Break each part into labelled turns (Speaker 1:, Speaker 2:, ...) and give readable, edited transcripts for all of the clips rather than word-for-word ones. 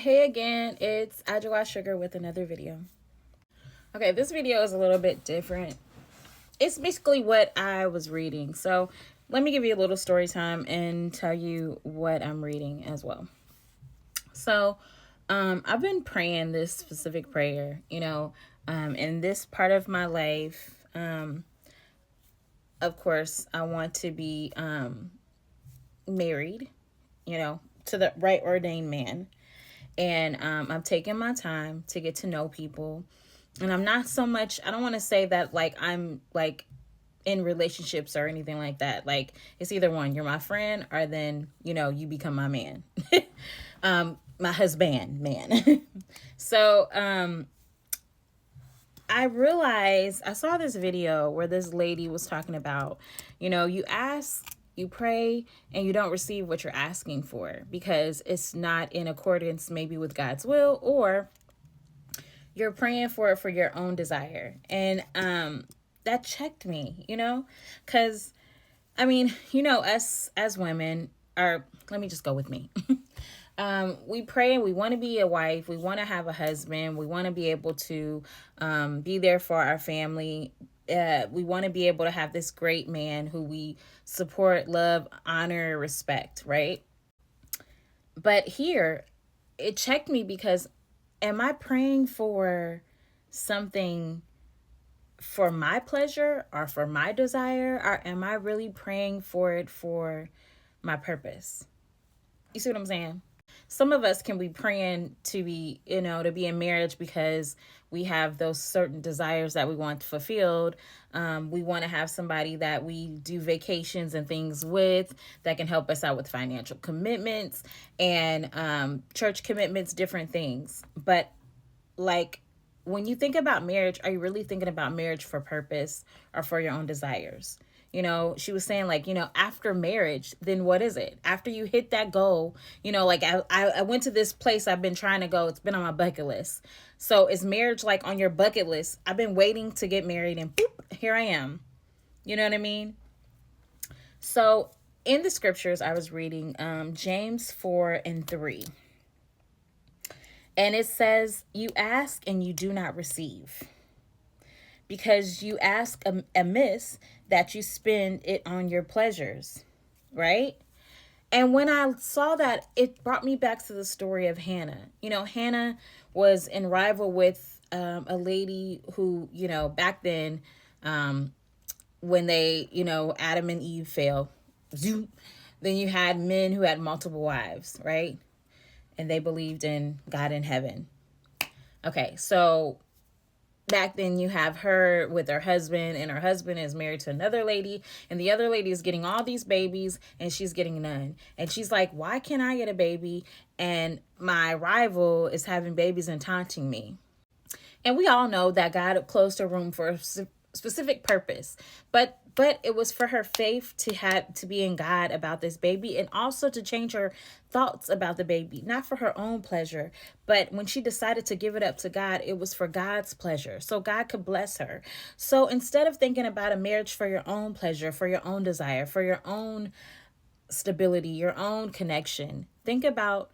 Speaker 1: Hey again, it's Adwoa-Sugar with another video. Okay, this video is a little bit different. It's basically what I was reading. So let me give you a little story time and tell you what I'm reading as well. So I've been praying this specific prayer, in this part of my life. Of course, I want to be married, to the right ordained man. And I'm taking my time to get to know people. And I'm not so much, I don't want to say that like I'm like in relationships or anything like that. Like it's either one, you're my friend, or then, you become my man. My husband, man. So I realized I saw this video where this lady was talking about, you ask, you pray, and you don't receive what you're asking for because it's not in accordance maybe with God's will, or you're praying for it for your own desire. And that checked me, because us as women are, let me just go with me. We pray and we want to be a wife. We want to have a husband. We want to be able to be there for our family. We want to be able to have this great man who we support, love, honor, respect, right? But here, it checked me because am I praying for something for my pleasure or for my desire? Or am I really praying for it for my purpose? You see what I'm saying? Some of us can be praying to be, to be in marriage because we have those certain desires that we want fulfilled. We want to have somebody that we do vacations and things with that can help us out with financial commitments and church commitments, different things. But like when you think about marriage, are you really thinking about marriage for purpose or for your own desires? She was saying like, after marriage, then what is it? After you hit that goal, like I went to this place I've been trying to go. It's been on my bucket list. So is marriage like on your bucket list? I've been waiting to get married and boop, here I am. You know what I mean? So in the scriptures I was reading, James 4:3. And it says, you ask and you do not receive, because you ask amiss that you spend it on your pleasures, right? And when I saw that, it brought me back to the story of Hannah. Hannah was in rival with a lady who, back then, when they, Adam and Eve fell, then you had men who had multiple wives, right? And they believed in God in heaven. Okay, so back then you have her with her husband, and her husband is married to another lady, and the other lady is getting all these babies and she's getting none. And she's like, why can't I get a baby and my rival is having babies and taunting me? And we all know that God closed her womb for a specific purpose, but it was for her faith to be in God about this baby, and also to change her thoughts about the baby, not for her own pleasure, but when she decided to give it up to God, it was for God's pleasure, so God could bless her. So instead of thinking about a marriage for your own pleasure, for your own desire, for your own stability, your own connection, think about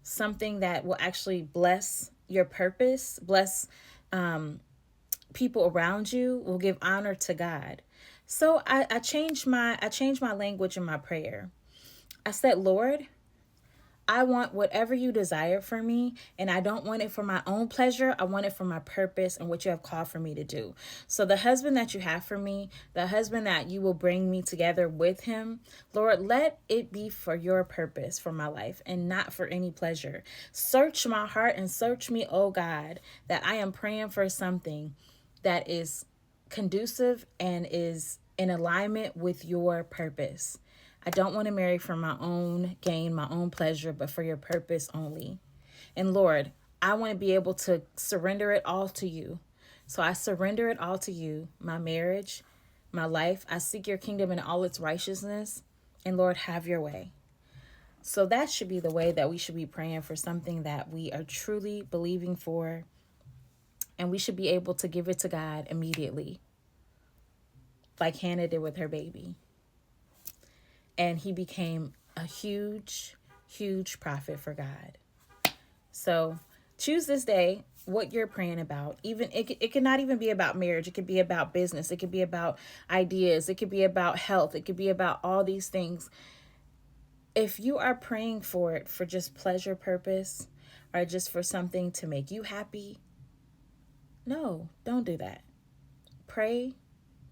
Speaker 1: something that will actually bless your purpose, bless people around you, will give honor to God. So I changed my language in my prayer. I said, Lord, I want whatever you desire for me, and I don't want it for my own pleasure. I want it for my purpose and what you have called for me to do. So the husband that you have for me, the husband that you will bring me together with him, Lord, let it be for your purpose for my life and not for any pleasure. Search my heart and search me, oh God, that I am praying for something that is conducive and is in alignment with your purpose. I don't want to marry for my own gain, my own pleasure, but for your purpose only. And Lord, I want to be able to surrender it all to you. So I surrender it all to you, my marriage, my life. I seek your kingdom in all its righteousness. And Lord, have your way. So that should be the way that we should be praying for something that we are truly believing for. And we should be able to give it to God immediately, like Hannah did with her baby. And he became a huge, huge prophet for God. So choose this day what you're praying about. Even it could not even be about marriage. It could be about business. It could be about ideas. It could be about health. It could be about all these things. If you are praying for it for just pleasure purpose or just for something to make you happy, no, don't do that. Pray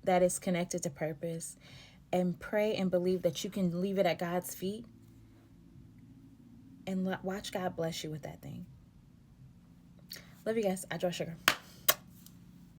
Speaker 1: that is connected to purpose, and pray and believe that you can leave it at God's feet and watch God bless you with that thing. Love you guys. Adwoa-Sugar.